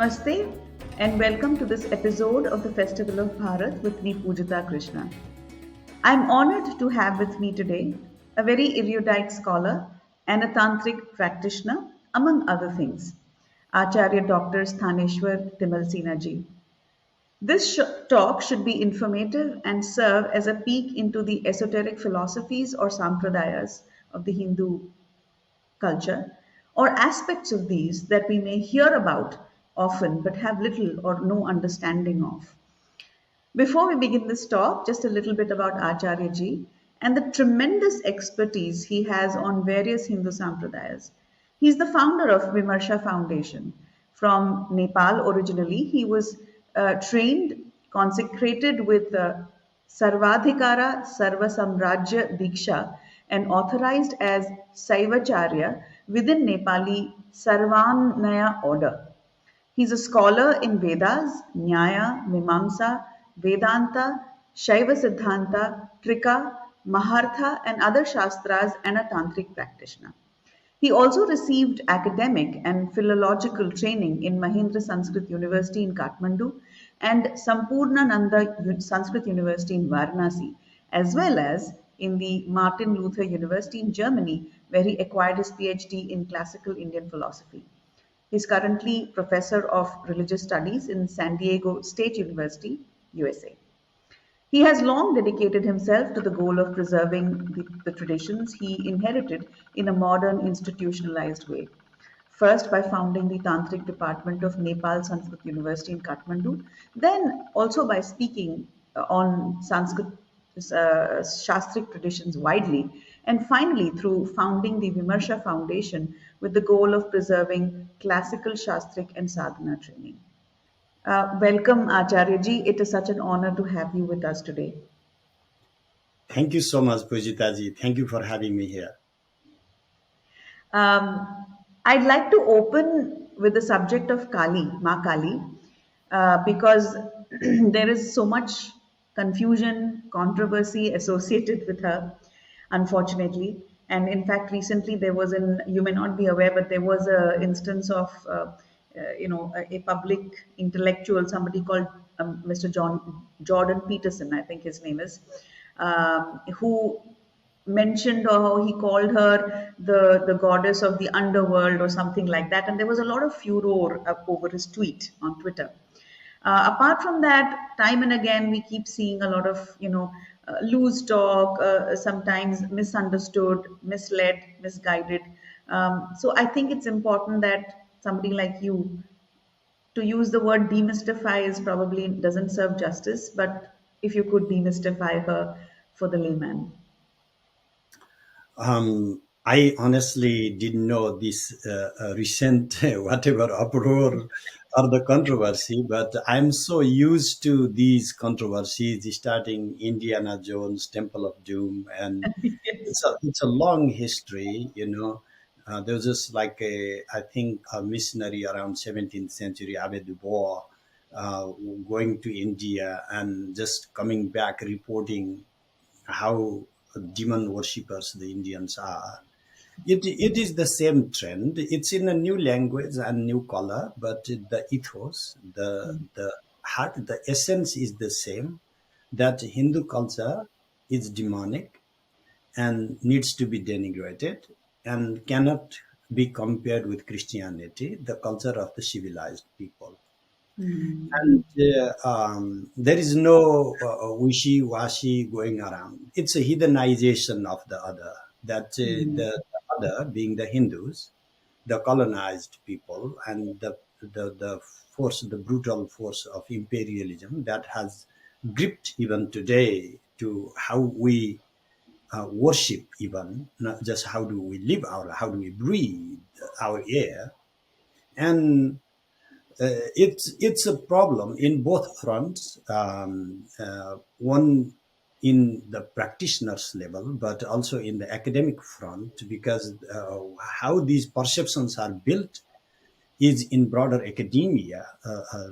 Namaste and welcome to this episode of the Festival of Bharat with me, Pujita Krishna. I'm honored to have with me today a very erudite scholar and a tantric practitioner, among other things, Acharya Dr. Sthaneshwar Timalsina ji. This talk should be informative and serve as a peek into the esoteric philosophies or sampradayas of the Hindu culture, or aspects of these that we may hear about often but have little or no understanding of. Before we begin this talk, just a little bit about Acharya ji and the tremendous expertise he has on various Hindu sampradayas. He's the founder of Vimarsha Foundation. From Nepal originally, he was trained, consecrated with Sarvadhikara Sarva Samrajya Diksha and authorized as Saivacharya within Nepali Sarvanaya order. He's a scholar in Vedas, Nyaya, Mimamsa, Vedanta, Shaiva Siddhanta, Trika, Mahartha, and other Shastras, and a tantric practitioner. He also received academic and philological training in Mahendra Sanskrit University in Kathmandu and Sampurnananda Sanskrit University in Varanasi, as well as in the Martin Luther University in Germany, where he acquired his PhD in classical Indian philosophy. He is currently professor of religious studies in San Diego State University, USA. He has long dedicated himself to the goal of preserving the traditions he inherited in a modern institutionalized way. First, by founding the Tantric department of Nepal Sanskrit University in Kathmandu, then also by speaking on Sanskrit Shastric traditions widely, and finally through founding the Vimarsha Foundation with the goal of preserving classical Shastric and sadhana training. Welcome, Acharya ji. It is such an honor to have you with us today. Thank you so much, Pujitaji. Thank you for having me here. I'd like to open with the subject of Kaali, Ma Kaali, because there is so much confusion, controversy associated with her, unfortunately. And in fact, recently there was you may not be aware, but there was an instance of, a public intellectual, somebody called Mr. Jordan Peterson, I think his name is, who mentioned or how he called her the goddess of the underworld or something like that, and there was a lot of furor over his tweet on Twitter. Apart from that, time and again we keep seeing a lot of loose talk, sometimes misunderstood, misled, misguided. So I think it's important that somebody like you, to use the word demystify is probably doesn't serve justice, but if you could demystify her for the layman. I honestly didn't know this recent whatever uproar or the controversy, but I'm so used to these controversies, starting Indiana Jones, Temple of Doom, and Yes. it's a long history. There was just like I think a missionary around 17th century, Abbe Dubois, uh, going to India and just coming back reporting how demon worshippers the Indians are. It is the same trend. It's in a new language and new color, but the ethos, the heart, the essence is the same. That Hindu culture is demonic and needs to be denigrated and cannot be compared with Christianity, the culture of the civilized people. And there is no wishy-washy going around. It's a heathenization of the other. That the other, being the Hindus, the colonized people, and the force, the brutal force of imperialism that has gripped even today to how we worship, even not just how do we live our, how do we breathe our air, and it's a problem in both fronts. One in the practitioners level, but also in the academic front, because how these perceptions are built is in broader academia,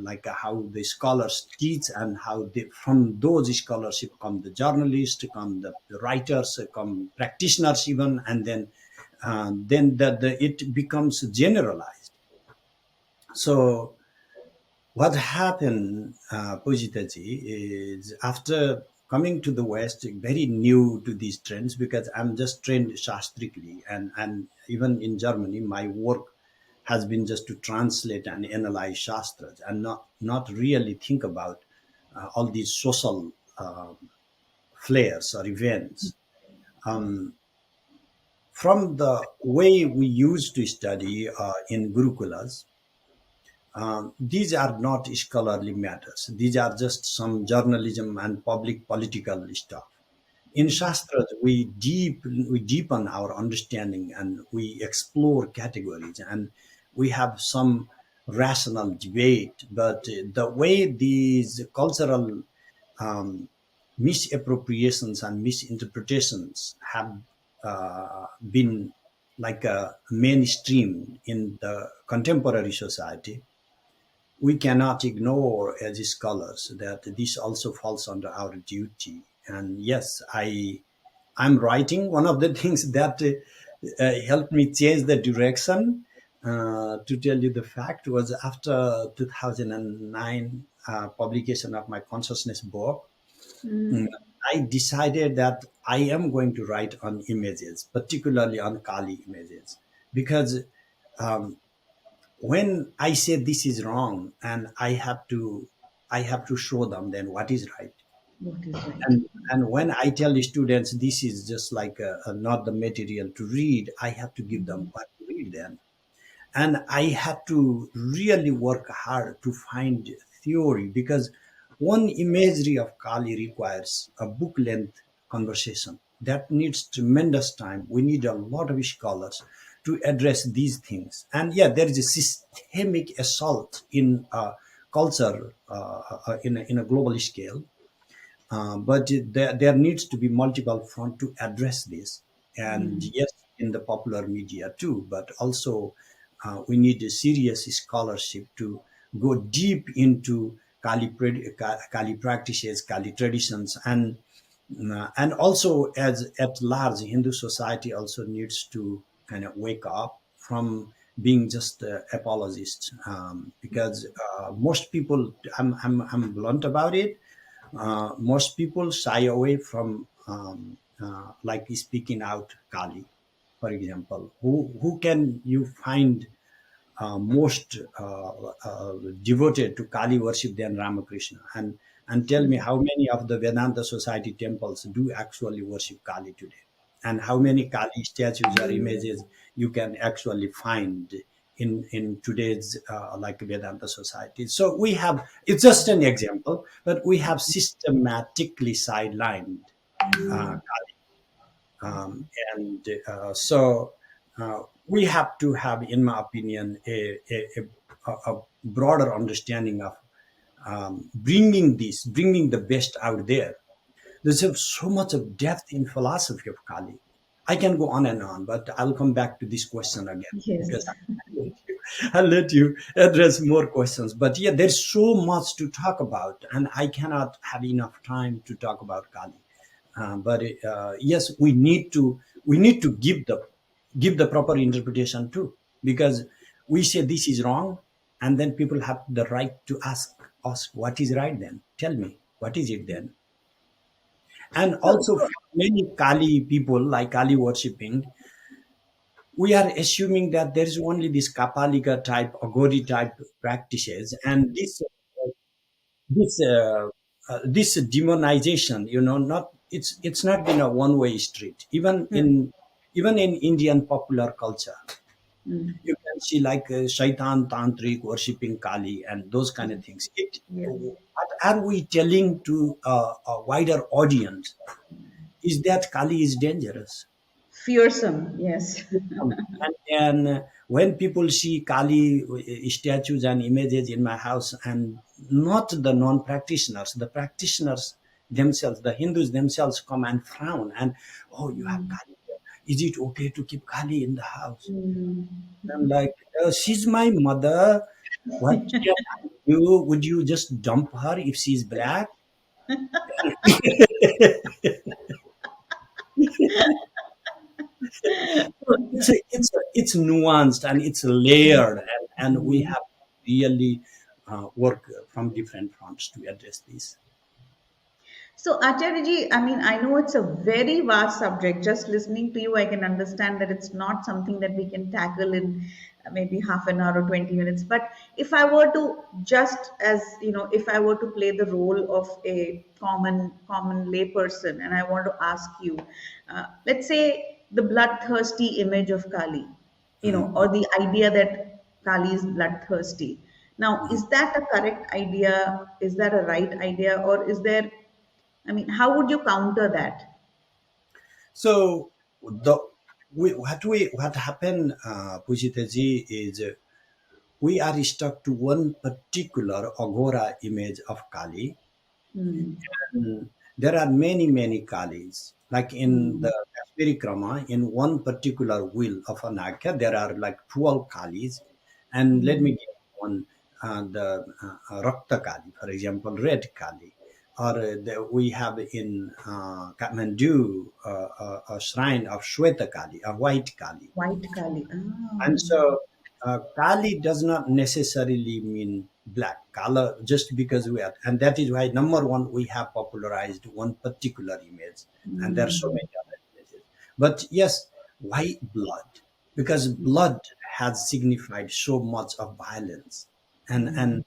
like how the scholars teach and how from those scholarship come the journalists, come the writers, come practitioners even, and then it becomes generalized. So What happened, Pujitaji, is after coming to the West, very new to these trends because I'm just trained shastrically, and even in Germany, my work has been just to translate and analyze shastras and not really think about all these social flares or events. Um, from the way we used to study in Gurukulas, these are not scholarly matters. These are just some journalism and public political stuff. In Shastras, we deepen our understanding and we explore categories and we have some rational debate. But the way these cultural um, misappropriations and misinterpretations have been like a mainstream in the contemporary society, we cannot ignore as scholars that this also falls under our duty. And yes, I'm writing. One of the things that helped me change the direction, to tell you the fact, was after 2009 publication of my consciousness book. mm, Mm. I decided that I am going to write on images, particularly on Kali images, because um, when I say this is wrong, and I have to show them then what is right. What is right? And when I tell the students this is just like not the material to read, I have to give them what to read then. And I had to really work hard to find theory, because one imagery of Kali requires a book length conversation that needs tremendous time. We need a lot of scholars to address these things. And yeah, there is a systemic assault in culture in a global scale, but there needs to be multiple front to address this. And Mm. yes, in the popular media too, but also we need a serious scholarship to go deep into Kali practices, Kali traditions, and also as at large, Hindu society also needs to kind of wake up from being just apologists, because most people, I'm blunt about it, most people shy away from like speaking out Kali, for example. Who can you find most devoted to Kali worship than Ramakrishna? And tell me how many of the Vedanta Society temples do actually worship Kali today? And how many Kali statues or images you can actually find in today's like Vedanta Society? So we have, it's just an example, but we have systematically sidelined Kali, and so we have to have, in my opinion, a broader understanding of bringing the best out there. There's so much of depth in philosophy of Kali. I can go on and on, but I'll come back to this question again, because Yes. I'll let you address more questions. But yeah, there's so much to talk about, and I cannot have enough time to talk about Kali. But yes, we need to give the proper interpretation too, because we say this is wrong, and then people have the right to ask what is right. Then tell me what is it then. And So, also, so for many Kali people, like Kali worshipping, we are assuming that there is only this Kapalika type, Agori type practices, and this demonization, not it's not been a one way street. Even in Indian popular culture, mm, you can see like shaitan tantric worshipping Kali and those kind of things. yes. What are we telling to a wider audience is that Kali is dangerous. Fearsome, yes. And when people see Kali statues and images in my house, and not the non-practitioners, the practitioners themselves, the Hindus themselves come and frown and, oh, you have Kali here. Is it okay to keep Kali in the house? Mm. I'm like, she's my mother. What can I do? Would you just dump her if she's black? It's nuanced and it's layered, and we have really. work from different fronts to address this. So, Acharyaji, I mean, I know it's a very vast subject. Just listening to you, I can understand that it's not something that we can tackle in maybe half an hour or 20 minutes. But if I were to just as, if I were to play the role of a common layperson and I want to ask you, let's say the bloodthirsty image of Kali, or the idea that Kali is bloodthirsty. Now, is that a correct idea? Is that a right idea? Or is there, I mean, how would you counter that? So the what happened, Pujitaji, is we are stuck to one particular agora image of Kali. Hmm. There are many Kalis. Like in Hmm. the Kashmiri Krama, in one particular wheel of an Akya, there are like 12 Kalis. And let me give one, the Rakta Kali, for example, red Kali. Or we have in Kathmandu a shrine of Shweta Kali, a white Kali. White Kali. Ah. And so, Kali does not necessarily mean black color just because we are, and that is why number one we have popularized one particular image, and there are so Hmm. many other images. But yes, why blood? Because blood has signified so much of violence, and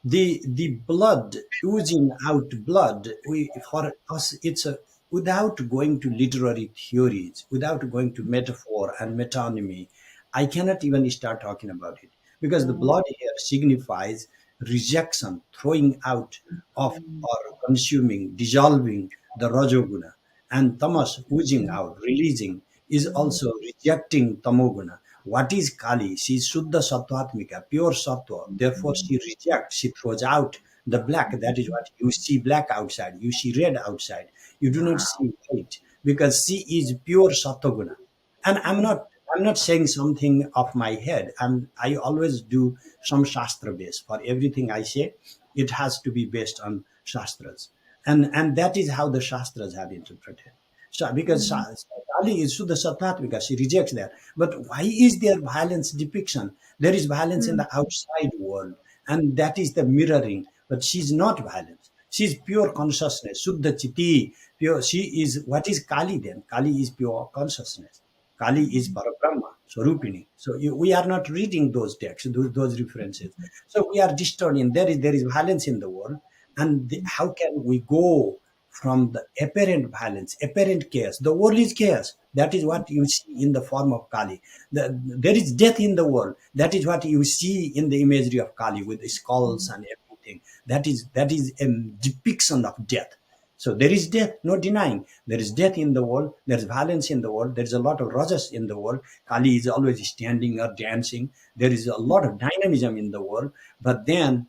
the blood oozing out blood. We for us it's a without going to literary theories, without going to metaphor and metonymy, I cannot even start talking about it because the blood here signifies rejection, throwing out of or consuming, dissolving the Rajoguna, and tamas, oozing out, releasing, is also rejecting tamoguna. What is Kali? She is Shuddha Sattvatmika, pure Sattva. Therefore, she rejects, she throws out the black. That is what you see black outside, you see red outside. You do not see white because she is pure Sattva. And I'm not saying something off my head. I always do some shastra base for everything I say. It has to be based on shastras, and that is how the shastras have interpreted. So because Kali is Shuddha Sattvatvika, she rejects that. But why is there violence depiction? There is violence in the outside world, and that is the mirroring. But she's not violence. She's pure consciousness, Shuddha Chiti. Pure. She is what is Kali then? Kali is pure consciousness. Kali is Parabrahma, Swarupini. So we are not reading those texts, those references. So we are distorting. There is violence in the world, and how can we go from the apparent violence, apparent chaos? The world is chaos. That is what you see in the form of Kali. There is death in the world. That is what you see in the imagery of Kali with the skulls and everything. That is a depiction of death. So there is death, no denying. There is death in the world. There is violence in the world. There is a lot of rajas in the world. Kali is always standing or dancing. There is a lot of dynamism in the world. But then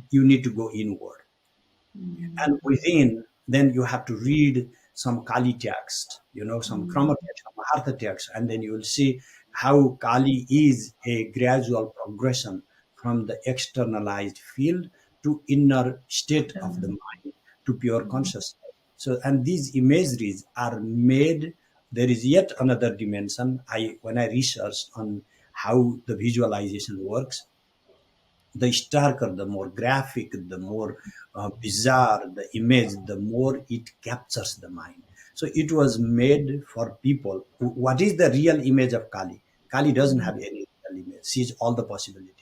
you need to go inward. And within, then you have to read some Kali text, some Krama text, some Mahartha text, and then you will see how Kali is a gradual progression from the externalized field to inner state of the mind to pure consciousness. So, and these imageries are made. There is yet another dimension. When I researched on how the visualization works, the starker, the more graphic, the more bizarre the image, the more it captures the mind. So it was made for people. What is the real image of Kali? Kali doesn't have any real image. She's all the possibilities.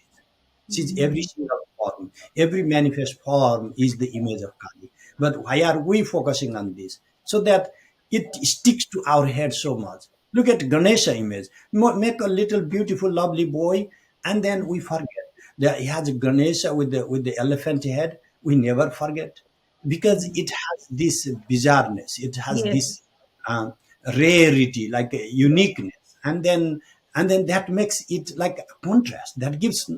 She's every single form. Every manifest form is the image of Kali. But why are we focusing on this? So that it sticks to our head so much. Look at Ganesha image. Make a little beautiful, lovely boy, and then we forget. He has Ganesha with the elephant head. We never forget because it has this bizarreness. It has this Yes. uh, rarity, like a uniqueness, and then that makes it like a contrast that gives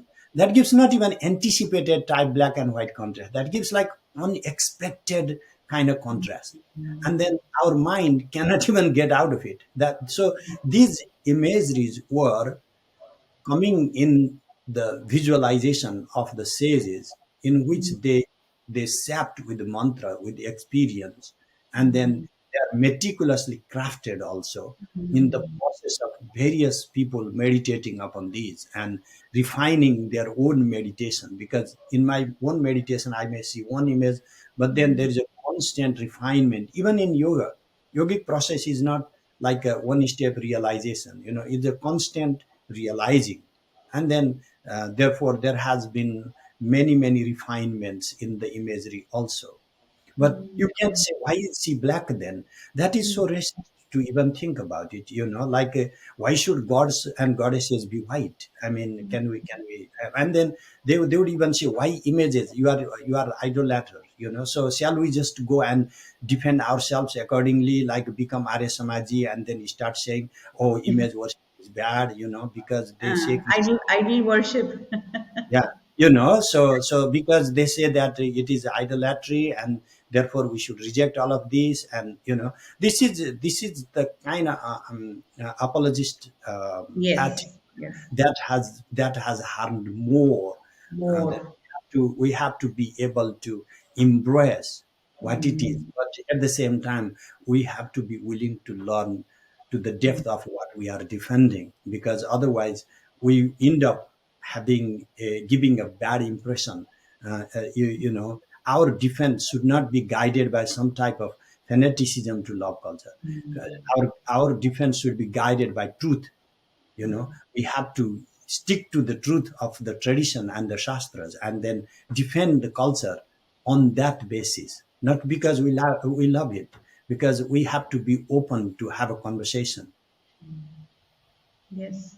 not even anticipated type black and white contrast. That gives like unexpected kind of contrast, and then our mind cannot even get out of it. That so these imageries were coming in the visualization of the sages, in which they sapped with the mantra, with the experience, and then are meticulously crafted also in the Mm. process of various people meditating upon these and refining their own meditation. Because in my own meditation, I may see one image, but then there is a constant refinement. Even in yoga, yogic process is not like a one step realization, it's a constant realizing. And then, therefore, there has been many refinements in the imagery also. But you can't say, why is she black then? That is so racist to even think about it, like, why should gods and goddesses be white? I mean, can we, and then they would even say, why images? You are idolater, so shall we just go and defend ourselves accordingly, like become Arya Samaji and then start saying, oh, image worship is bad, because they say, Idol worship. yeah, so because they say that it is idolatry, and therefore we should reject all of these. And this is the kind of apologist attitude Yes, yes, that has harmed more. That more. we have to be able to embrace what it is, but at the same time we have to be willing to learn to the depth of what we are defending, because otherwise we end up giving a bad impression. Our defense should not be guided by some type of fanaticism to love culture. Our defense should be guided by truth. We have to stick to the truth of the tradition and the shastras, and then defend the culture on that basis, not because we love it, because we have to be open to have a conversation. Yes.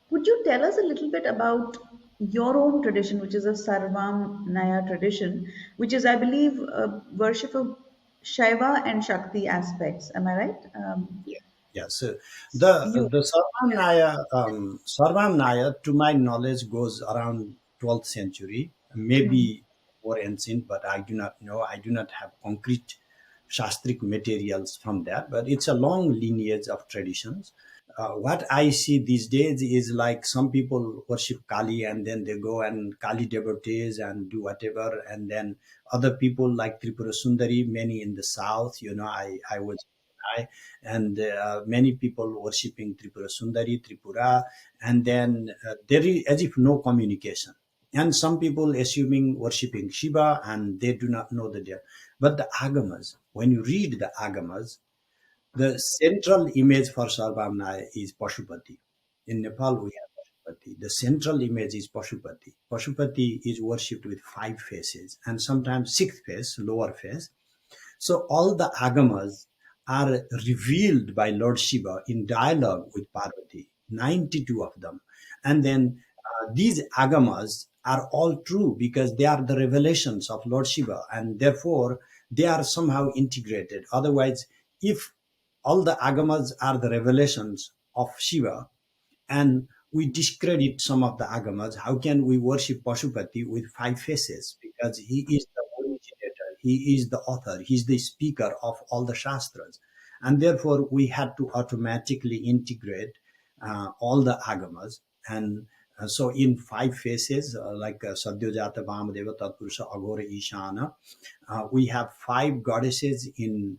Could you tell us a little bit about your own tradition, which is a Sarvam Naya tradition, which is, I believe, worship of Shiva and Shakti aspects. Am I right? Yeah. Yeah. So the You. the Sarvam Naya, to my knowledge, goes around 12th century, maybe more ancient, but I do not know. I do not have concrete shastric materials from that, but it's a long lineage of traditions. What I see these days is like some people worship Kali and then they go and Kali devotees and do whatever, and then other people like Tripura Sundari, many in the south. I was I and many people worshipping Tripura Sundari, Tripura, and then there is as if no communication. And some people assuming worshipping Shiva and they do not know the depth. But the Agamas, when you read the Agamas, the central image for Sarvamnaya is Pashupati. In Nepal, we have Pashupati. The central image is Pashupati. Pashupati is worshipped with 5 faces and sometimes sixth face, lower face. So all the agamas are revealed by Lord Shiva in dialogue with Parvati, 92 of them. And then these agamas are all true because they are the revelations of Lord Shiva, and therefore they are somehow integrated. Otherwise, if all the agamas are the revelations of Shiva, and we discredit some of the agamas, how can we worship Pashupati with 5 faces? Because he is the originator, he is the author, he's the speaker of all the Shastras. And therefore, we had to automatically integrate all the agamas. And so, in 5 faces, like Sadyojata, Vamadeva, Tatpurusha, Aghora, Ishana, we have 5 goddesses in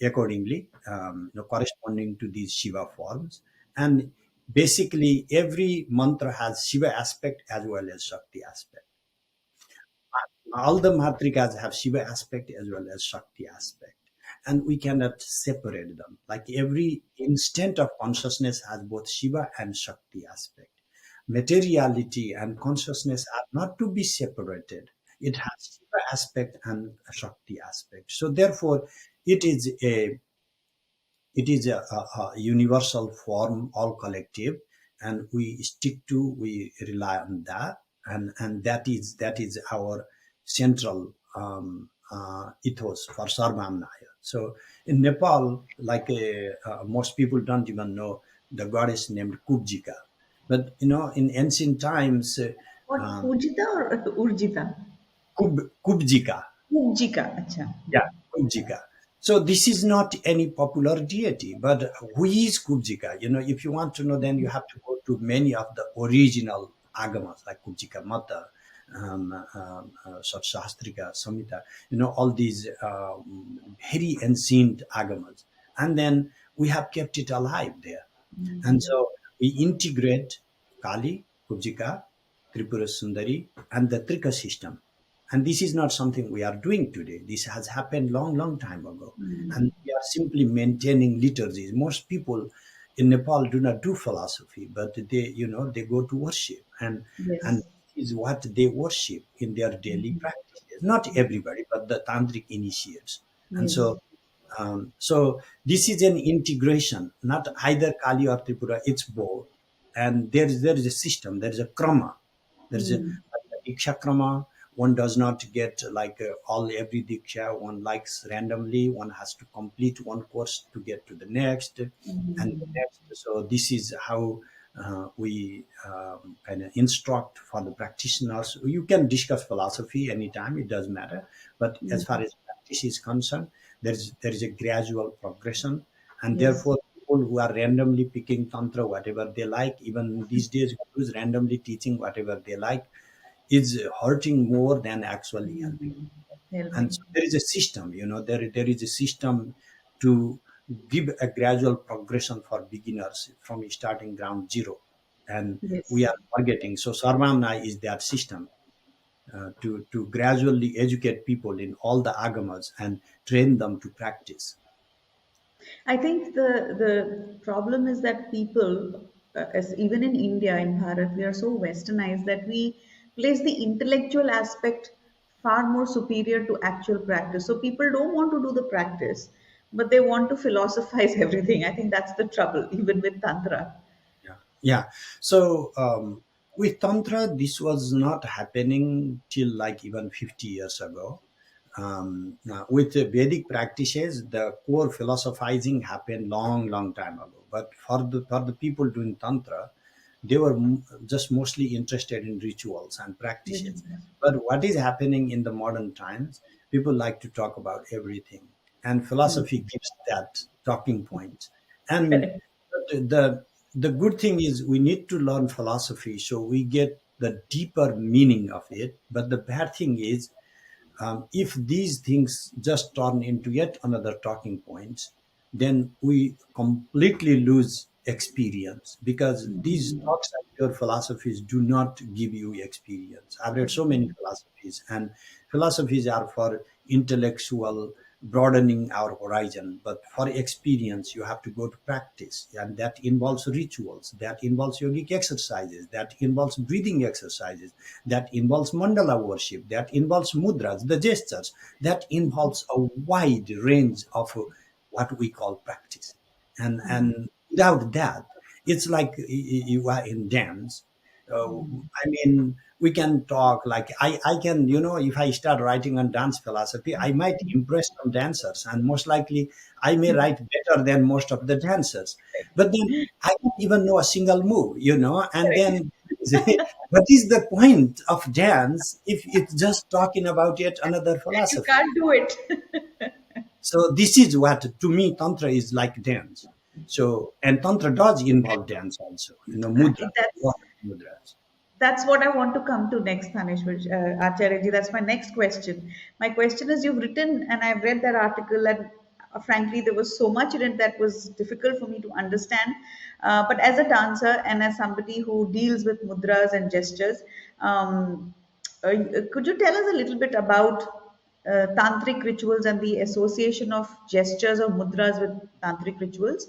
accordingly, corresponding to these Shiva forms. And basically, every mantra has Shiva aspect as well as Shakti aspect. All the matrikas have Shiva aspect as well as Shakti aspect. And we cannot separate them. Like every instant of consciousness has both Shiva and Shakti aspect. Materiality and consciousness are not to be separated. It has Shiva aspect and Shakti aspect. So therefore, it is a it is a universal form, all collective, and we rely on that, and that is our central ethos for Sarvamnaya. So in Nepal, like most people don't even know the goddess named Kubjika, but in ancient times, What, Pujita or Urjita? Kubjika. Pujika. Acha. Yeah, Kubjika. So this is not any popular deity, but who is Kubjika? If you want to know, then you have to go to many of the original agamas like Kubjika Mata. Shastrika, Samhita, all these very ancient agamas. And then we have kept it alive there. And so we integrate Kali, Kubjika, Tripura Sundari, and the Trika system. And this is not something we are doing today. This has happened long, long time ago. And we are simply maintaining liturgies. Most people in Nepal do not do philosophy, but they go to worship. And Yes. this is what they worship in their daily practices. Not everybody, but the tantric initiates. And Yes. so this is an integration, not either Kali or Tripura, it's both. And there is a system, there is a krama, there is a Mm. diksha krama. One does not get like all every diksha one likes randomly. One has to complete one course to get to the next and the next. So this is how we kind of instruct for the practitioners. You can discuss philosophy anytime; it doesn't matter. But as far as practice is concerned, there is a gradual progression, and Yes. therefore people who are randomly picking tantra whatever they like, even these days gurus randomly teaching whatever they like, is hurting more than actually helping. And Helping. so there is a system, there is a system to give a gradual progression for beginners from starting ground zero. And we Yes. are forgetting. So Sarvamna is that system to gradually educate people in all the agamas and train them to practice. I think the problem is that people, as even in India, in Bharat, we are so westernized that we place the intellectual aspect far more superior to actual practice. So people don't want to do the practice, but they want to philosophize everything. I think that's the trouble, even with Tantra. Yeah, yeah. So with tantra, this was not happening till like even 50 years ago. With the Vedic practices, the core philosophizing happened long, long time ago. But for the people doing tantra, they were just mostly interested in rituals and practices. Rituals. But what is happening in the modern times? People like to talk about everything, and Hmm. philosophy gives that talking point. And Correct. the the good thing is we need to learn philosophy so we get the deeper meaning of it. But the bad thing is if these things just turn into yet another talking points, then we completely lose experience because these talks and pure philosophies do not give you experience. I've read so many philosophies, and philosophies are for intellectual broadening our horizon, but for experience you have to go to practice, and that involves rituals, that involves yogic exercises, that involves breathing exercises, that involves mandala worship, that involves mudras, the gestures, that involves a wide range of what we call practice. And without that, it's like you are in dance. I mean, we can talk like I can, if I start writing on dance philosophy, I might impress some dancers, and most likely I may write better than most of the dancers. But then I don't even know a single move, and Correct. then what is the point of dance if it's just talking about yet another And you philosophy? can't do it. So this is what to me tantra is like dance. So and tantra does involve dance also, mudra, That's what are mudras. That's what I want to come to next, Thaneshwar Acharya. That's my next question. My question is, you've written, and I've read that article, and frankly, there was so much in it that was difficult for me to understand. But as a dancer and as somebody who deals with mudras and gestures, could you tell us a little bit about tantric rituals and the association of gestures or mudras with tantric rituals?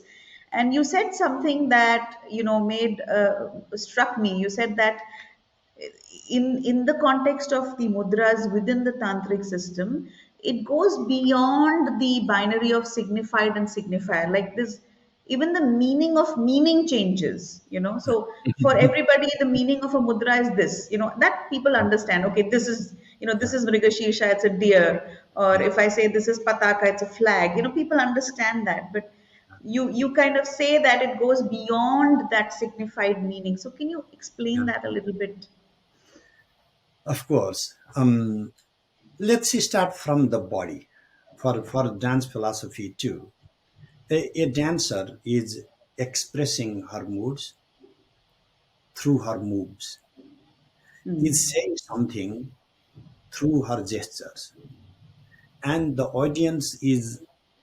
And you said something that made struck me. You said that in the context of the mudras within the tantric system, it goes beyond the binary of signified and signifier. Like this, even the meaning of meaning changes. So for everybody, the meaning of a mudra is this. That people understand. Okay, this is Yeah, this is mrigashirsha, it's a deer. Or yeah, if I say this is pataka, it's a flag. People understand that. But you kind of say that it goes beyond that signified meaning. So can you explain yeah. that a little bit? Of course. Let's start from the body. For dance philosophy too, a dancer is expressing her moods through her moves. is saying something through her gestures, and the audience is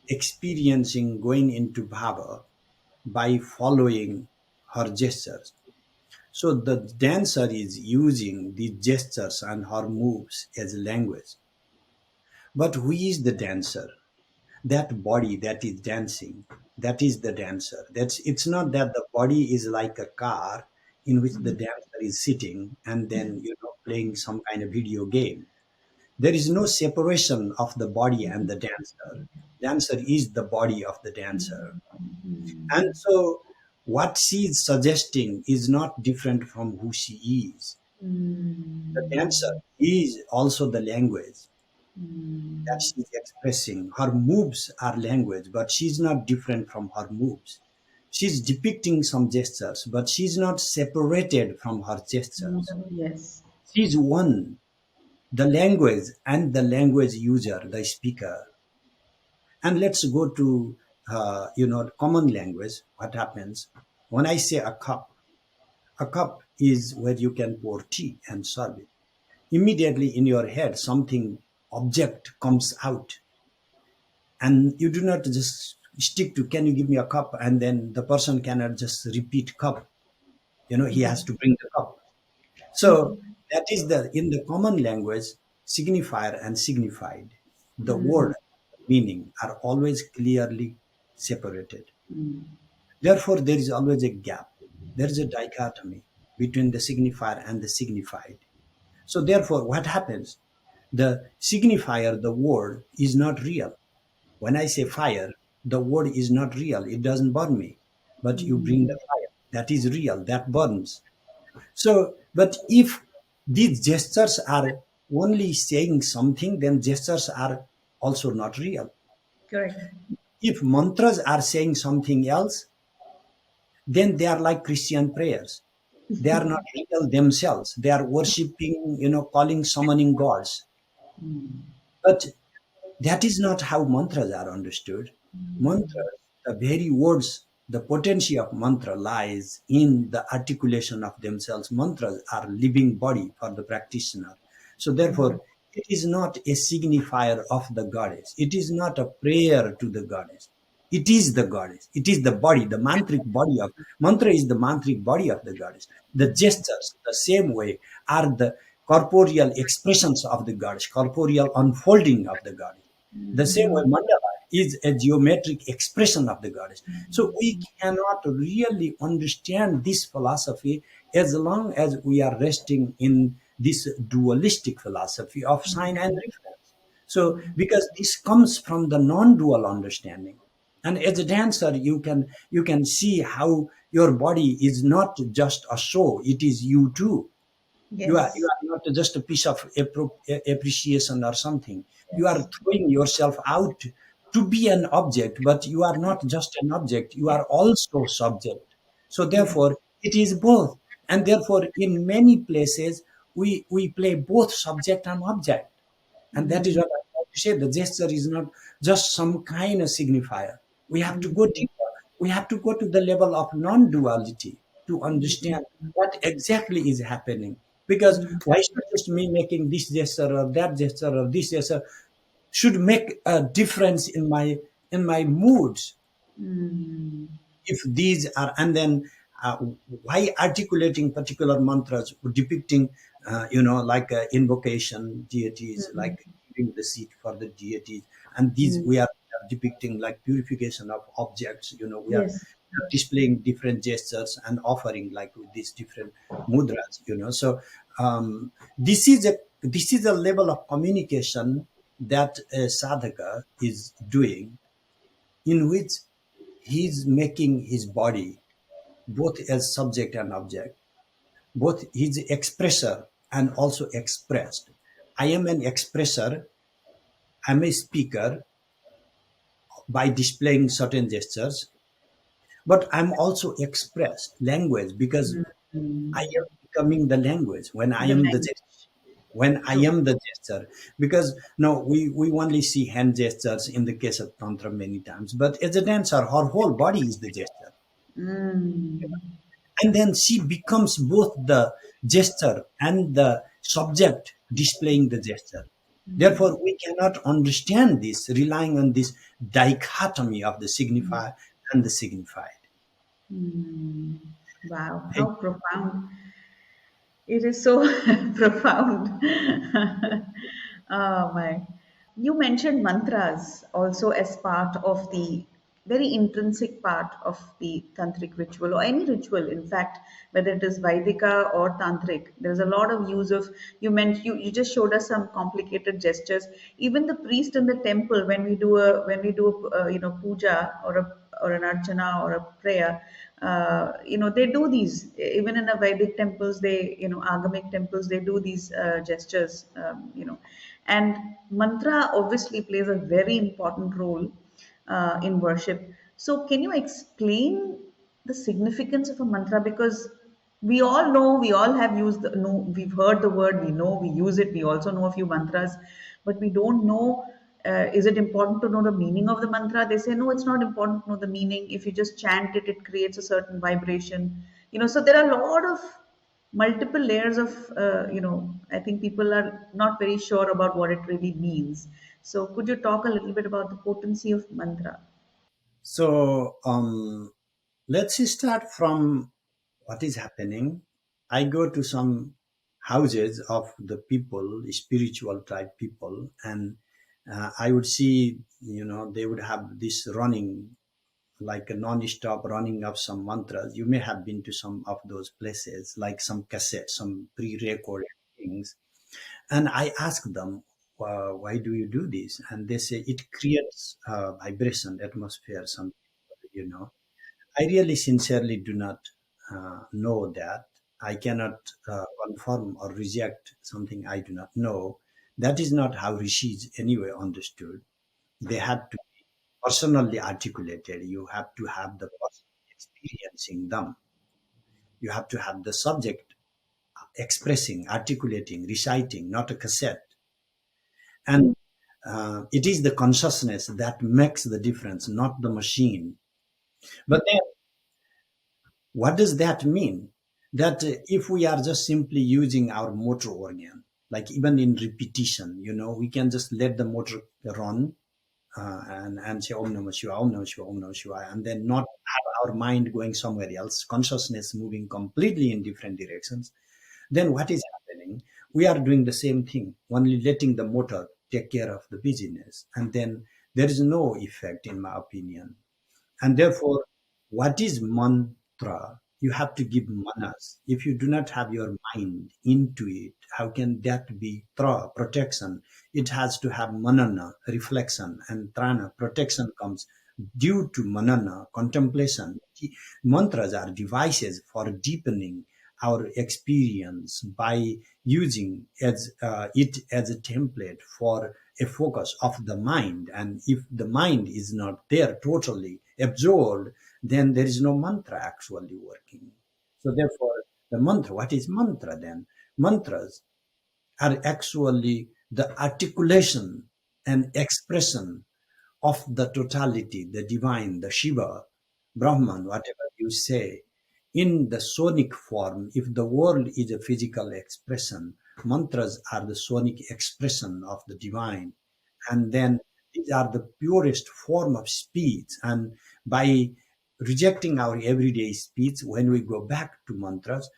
experiencing going into bhava by following her gestures. So the dancer is using the gestures and her moves as language. But who is the dancer? That body that is dancing, that is the dancer. That's It's not that the body is like a car in which the dancer is sitting and then playing some kind of video game. There is no separation of the body and the dancer. Dancer is the body of the dancer. And so what she is suggesting is not different from who she is. The dancer is also the language that she's expressing. Her moves are language, but she's not different from her moves. She's depicting some gestures, but she's not separated from her gestures. Yes. She's one. The language and the language user, the speaker. And let's go to common language. What happens when I say a cup? A cup is where you can pour tea and serve it. Immediately in your head, something object comes out, and you do not just stick to can you give me a cup, and then the person cannot just repeat cup. He has to bring the cup. So that is the in the common language, signifier and signified, the word meaning are always clearly separated. Therefore there is always a gap. There is a dichotomy between the signifier and the signified. So therefore what happens, the signifier, the word is not real. When I say fire, the word is not real. It doesn't burn me. But you bring the fire. That is real. That burns. So, but if these gestures are only saying something, then gestures are also not real. Correct. If mantras are saying something else, then they are like Christian prayers. They are not real themselves. They are worshipping, calling, summoning gods. But that is not how mantras are understood. Mantras, the very words, the potency of mantra lies in the articulation of themselves. Mantras are living body for the practitioner. So therefore, it is not a signifier of the goddess. It is not a prayer to the goddess. It is the goddess. It is the body, the mantric body of mantra is the mantric body of the goddess. The gestures, the same way, are the corporeal expressions of the goddess, corporeal unfolding of the goddess. The same way, mandala is a geometric expression of the goddess. So we cannot really understand this philosophy as long as we are resting in this dualistic philosophy of sign and reference. So, because this comes from the non-dual understanding, and as a dancer, you can see how your body is not just a show; it is you too. You Yes. are not just a piece of appreciation or something. You are Yes. throwing yourself out to be an object, but you are not just an object. You Yes. are also subject. So Yes. therefore, it is both. And therefore, in many places, we play both subject and object. And that is what I want to say. The gesture is not just some kind of signifier. We have to go deeper. We have to go to the level of non duality to understand what exactly is happening. Because why should just me making this gesture or that gesture or this gesture should make a difference in my moods? If these are, and then why articulating particular mantras depicting like invocation deities, like giving the seat for the deities, and these we are depicting like purification of objects. We are Yes. displaying different gestures and offering like with these different mudras. So this is a level of communication that a sadhaka is doing, in which he's making his body both as subject and object, both he's expressor and also expressed. I am an expressor, I'm a speaker by displaying certain gestures, but I'm also expressed language because I am becoming the language when I The am the language. gesture. When I True. am the gesture, because no, we only see hand gestures in the case of tantra many times, but as a dancer, her whole body is the gesture. And then she becomes both the gesture and the subject displaying the gesture. Therefore, we cannot understand this relying on this dichotomy of the signifier and the signified. Hmm. Wow, Hey, how profound. It is so profound. Oh my. You mentioned mantras also as part of the very intrinsic part of the tantric ritual or any ritual, in fact, whether it is Vaidika or tantric. There's a lot of use of you just showed us some complicated gestures. Even the priest in the temple, when we do a puja or an archana or a prayer, they do these even in a Vedic temples. Agamic temples, they do these gestures. And mantra obviously plays a very important role in worship. So, can you explain the significance of a mantra? Because we all know, we all have used, no, we've heard the word, we know, we use it, we also know a few mantras, but we don't know. Is it important to know the meaning of the mantra? They say no, it's not important to know the meaning. If you just chant it, it creates a certain vibration. So there are a lot of multiple layers of I think people are not very sure about what it really means. So could you talk a little bit about the potency of mantra? so let's start from what is happening. I go to some houses of the people, spiritual type people, and I would see, they would have this running, like a non-stop running of some mantras. You may have been to some of those places, like some cassettes, some pre-recorded things. And I ask them, why do you do this? And they say it creates vibration, atmosphere, something, you know. I really sincerely do not know that. I cannot confirm or reject something I do not know. That is not how rishis anyway understood. They had to be personally articulated. You have to have the person experiencing them. You have to have the subject expressing, articulating, reciting, not a cassette. And it is the consciousness that makes the difference, not the machine. But then, what does that mean? That if we are just simply using our motor organ, like even in repetition, we can just let the motor run and say Om Namah Shivaya, Om Namah Shivaya, Om Namah Shivaya, and then not have our mind going somewhere else, consciousness moving completely in different directions. Then what is happening? We are doing the same thing, only letting the motor take care of the business, and then there is no effect, in my opinion. And therefore, what is mantra? You have to give manas. If you do not have your mind into it, how can that be tra, protection? It has to have manana, reflection, and trana, protection comes due to manana, contemplation. Mantras are devices for deepening our experience by using it as a template for a focus of the mind. And if the mind is not there totally absorbed, then there is no mantra actually working. So therefore, the mantra, what is mantra then? Mantras are actually the articulation and expression of the totality, the divine, the Shiva, Brahman, whatever you say, in the sonic form. If the world is a physical expression, mantras are the sonic expression of the divine. And then these are the purest form of speech. And by rejecting our everyday speech, when we go back to mantras,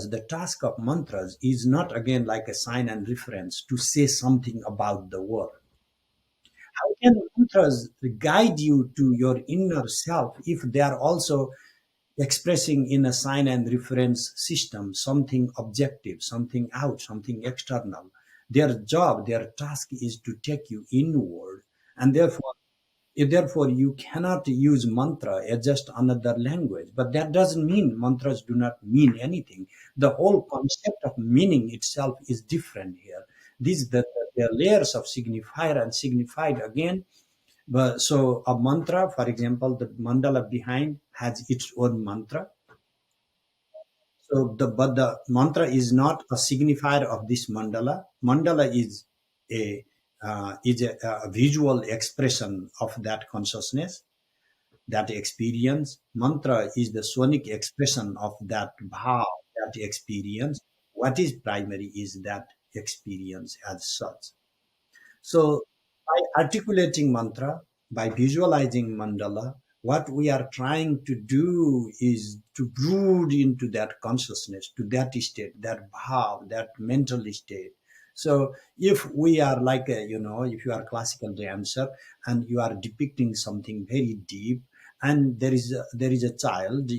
the task of mantras is not again like a sign and reference to say something about the world. How can mantras guide you to your inner self if they are also expressing in a sign and reference system something objective, something out, something external? Their job, their task is to take you inward, and therefore you cannot use mantra as just another language. But that doesn't mean mantras do not mean anything. The whole concept of meaning itself is different here. These the layers of signifier and signified again. But so a mantra, for example, the mandala behind has its own mantra. So the mantra is not a signifier of this mandala. Mandala a is a visual expression of that consciousness. that experience. Mantra is the sonic expression of that bhav, that experience. What is primary is that experience as such. So, by articulating mantra, by visualizing mandala, what we are trying to do is to brood into that consciousness, to that state, that bhav, that mental state. So, if we are like a, if you are a classical dancer and you are depicting something very deep, and there is a child,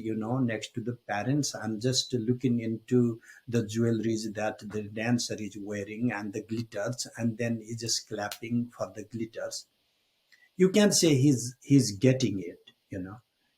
next to the parents, and just looking into the jewelries that the dancer is wearing and the glitters, and then he's just clapping for the glitters. You can say he's getting it.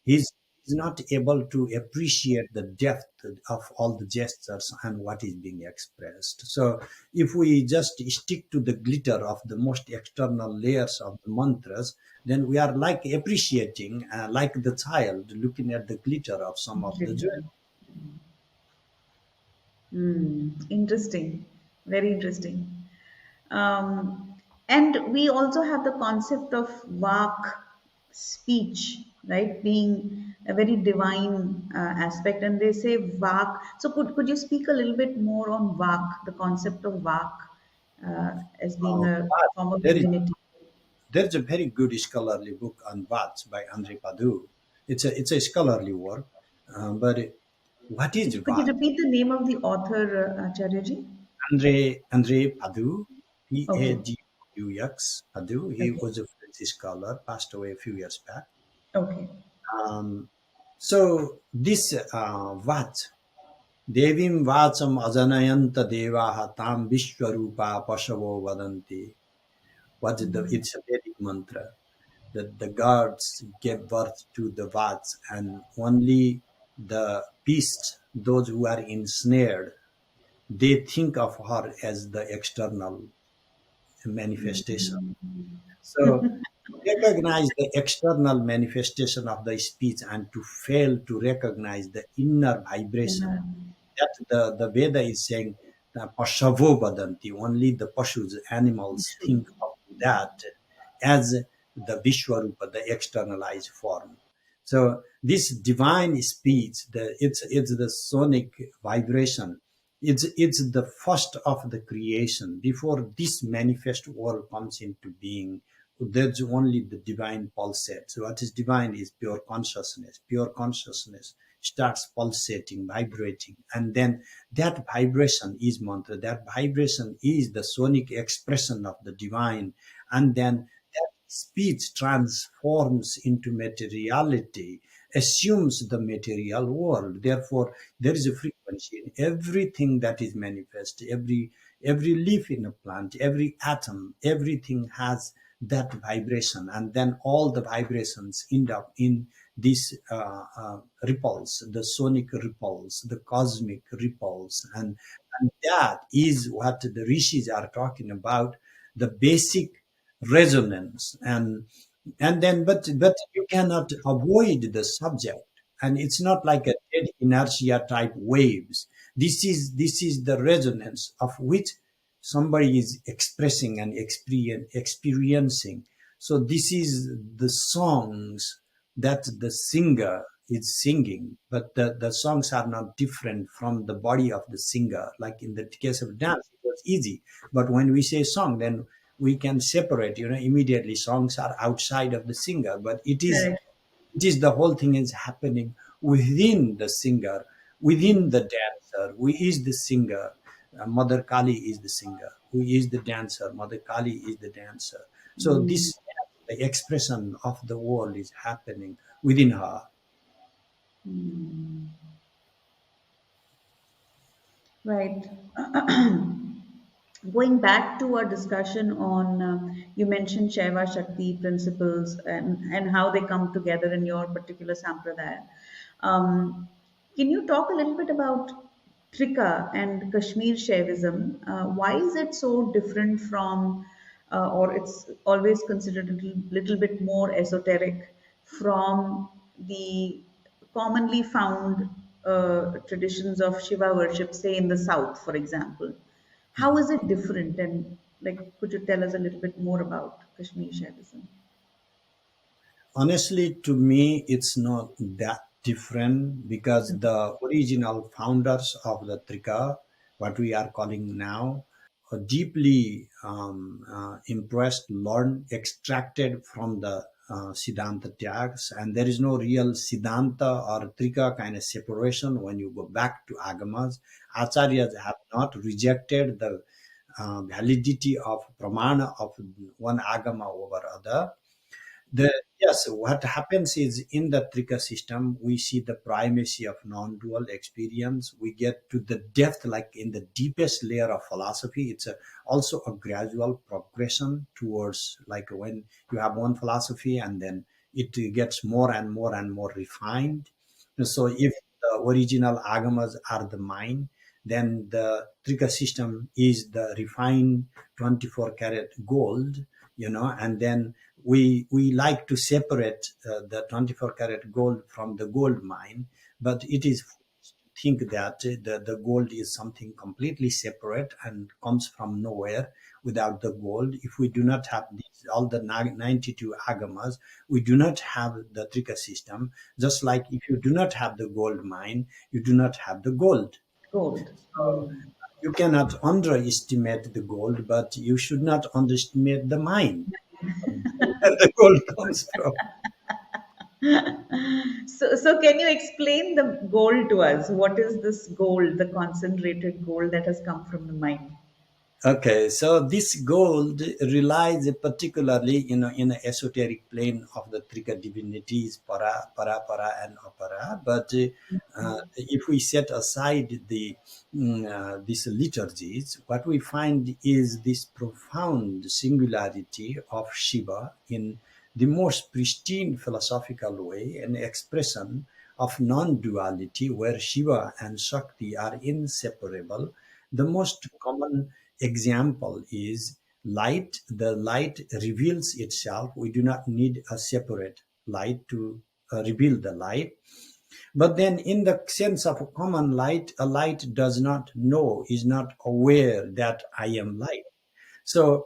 He's not able to appreciate the depth of all the gestures and what is being expressed. So if we just stick to the glitter of the most external layers of the mantras, then we are like appreciating, like the child looking at the glitter of some of the jewelry. Glitter. Interesting. Very interesting. And we also have the concept of vak, speech, right, being a very divine aspect. And they say vak. So could you speak a little bit more on vak, the concept of vak as being a But form of there is divinity? There's a very good scholarly book on Vats by Andre Padu. It's a scholarly work, but what is Could you Vats? repeat the name of the author, Acharya ji? Andre Padu, Okay. Padux Padu. He Okay. was a French scholar, passed away a few years back. Okay. Um, so this Vats, Devim Vatsam Ajanayanta Devaha Tam Vishwarupa Pashavo Vadanti. It's a Vedic mantra that the gods gave birth to the Vats, and only the beasts, those who are ensnared, they think of her as the external manifestation. So, to recognize the external manifestation of the speech and to fail to recognize the inner vibration, Yeah. that the Veda is saying, Pashavo Badanti, only the Pashus, animals, True. think of that as the Vishwarupa, the externalized form. So this divine speech, it's the sonic vibration. It's the first of the creation. Before this manifest world comes into being, there's only the divine pulsate. So what is divine is pure consciousness. Pure consciousness starts pulsating, vibrating, and then that vibration is mantra. That vibration is the sonic expression of the divine, and then that speech transforms into materiality, assumes the material world. Therefore, there is a frequency in everything that is manifest. Every leaf in a plant, every atom, everything has that vibration, and then all the vibrations end up in these ripples, the sonic ripples, the cosmic ripples, and that is what the rishis are talking about, the basic resonance. And then but you cannot avoid the subject, and it's not like a dead inertia type waves. This is the resonance of which somebody is expressing and experiencing. So this is the songs that the singer is singing, but the songs are not different from the body of the singer. Like in the case of dance, it was easy. But when we say song, then we can separate, immediately songs are outside of the singer, but Correct. it is the whole thing is happening within the singer, within the dancer. Who is the singer? Mother Kali is the singer. Who is the dancer? Mother Kali is the dancer. So Mm, this, the expression of the world is happening within her. right. Going back to our discussion on, you mentioned Shaiva Shakti principles and how they come together in your particular sampradaya. Um, can you talk a little bit about Trika and Kashmir Shaivism? Why is it so different from, or it's always considered a little bit more esoteric from the commonly found traditions of Shiva worship, say in the south, for example? How is it different? And like, could you tell us a little bit more about Kashmir Shaivism? Honestly, to me, it's not that different because the original founders of the Trika, what we are calling now, are deeply impressed, learned, extracted from the Siddhanta texts, and there is no real Siddhanta or Trika kind of separation when you go back to Agamas. Acharyas have not rejected the validity of pramana of one agama over other. Yes, what happens is in the Trika system, we see the primacy of non-dual experience. We get to the depth, like in the deepest layer of philosophy. It's also a gradual progression towards, like when you have one philosophy and then it gets more and more and more refined. So if the original agamas are the mind, then the Trika system is the refined 24 karat gold, and then we like to separate the 24 karat gold from the gold mine, but it is foolish to think that the gold is something completely separate and comes from nowhere without the gold. If we do not have all the 92 agamas, we do not have the trika system. Just like if you do not have the gold mine, you do not have the gold. Gold. So you cannot underestimate the gold, but you should not underestimate the mine where the gold comes from. So can you explain the gold to us? What is this gold, the concentrated gold that has come from the mine? Okay, so this gold relies particularly, in the esoteric plane of the Trika divinities, para, and apara. But if we set aside these liturgies, what we find is this profound singularity of Shiva in the most pristine philosophical way, an expression of non-duality where Shiva and Shakti are inseparable. The most common example is light. The light reveals itself. We do not need a separate light to reveal the light. But then, in the sense of a common light, a light does not know, is not aware that I am light. So,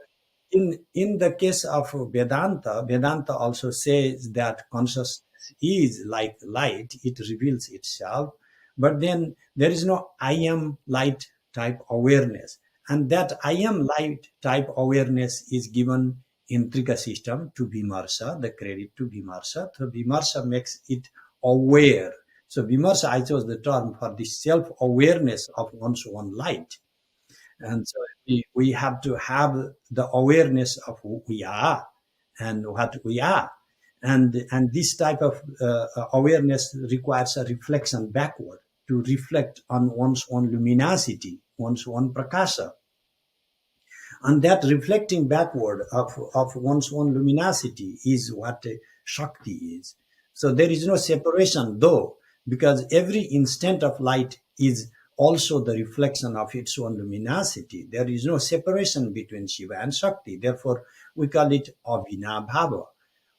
in the case of Vedanta, Vedanta also says that consciousness is like light; it reveals itself. But then there is no I am light type awareness, and that I am light type awareness is given in Trika system to Vimarsa, the credit to Vimarsa. So Vimarsa makes it aware. So Vimarsa, I chose the term for the self-awareness of one's own light. And so we have to have the awareness of who we are and what we are. And this type of awareness requires a reflection backward to reflect on one's own luminosity, one's own prakasha. And that reflecting backward of one's own luminosity is what Shakti is. So there is no separation though, because every instant of light is also the reflection of its own luminosity. There is no separation between Shiva and Shakti. Therefore, we call it Abhina Bhava.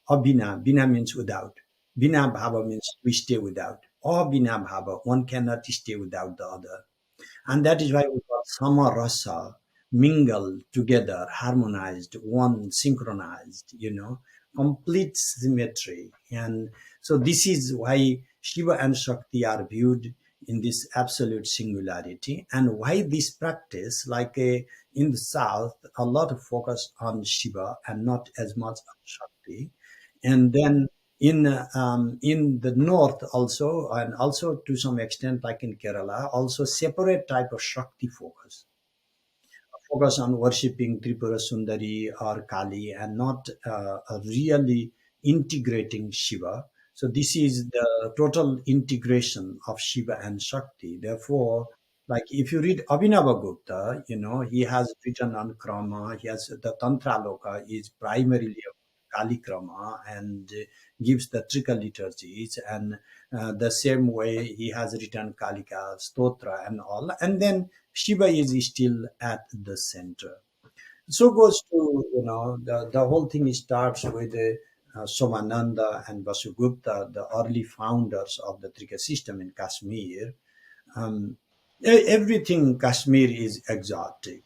Abhina, Bina means without. Bina Bhava means we stay without. Abhina Bhava, one cannot stay without the other. And that is why we call samarasa, mingled together, harmonized, one synchronized, complete symmetry. And so this is why Shiva and Shakti are viewed in this absolute singularity, and why this practice, like in the South, a lot of focus on Shiva and not as much on Shakti. And then in the north also, and also to some extent like in Kerala, also separate type of Shakti focus on worshipping Tripura Sundari or Kali, and not really integrating Shiva. So this is the total integration of Shiva and Shakti. Therefore, like if you read Abhinavagupta, he has written on Krama. He has the Tantra Loka is primarily Kali Krama, and gives the Trika liturgies, and the same way he has written Kalika, Stotra, and all. And then Shiva is still at the center. So goes to, the whole thing starts with Somananda and Vasugupta, the early founders of the Trika system in Kashmir. Um, Everything Kashmir is exotic,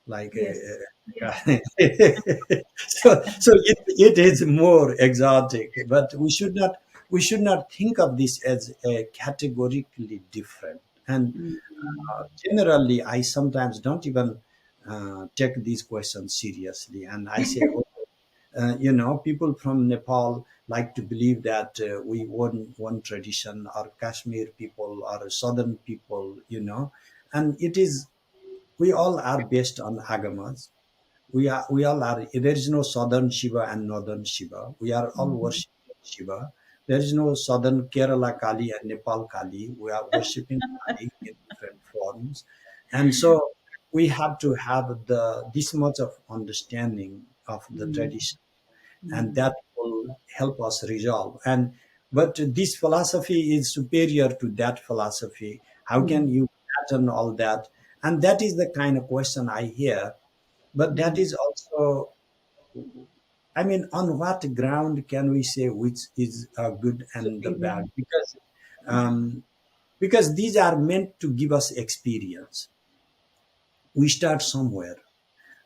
like Yes. Yes. so it is more exotic, but we should not think of this as categorically different. And generally, I sometimes don't even take these questions seriously, and I say, oh, people from Nepal like to believe that we one tradition, or Kashmir people, or southern people, and it is, we all are based on agamas. We all are. There is no southern Shiva and northern Shiva. We are all worshiping Shiva. There is no southern Kerala Kali and Nepal Kali. We are worshiping Kali in different forms, and so we have to have the this much of understanding of the tradition, and that will help us resolve. And but this philosophy is superior to that philosophy. How can you pattern all that? And that is the kind of question I hear. But that is also, I mean, on what ground can we say which is good and the Superior. bad? Because these are meant to give us experience. We start somewhere,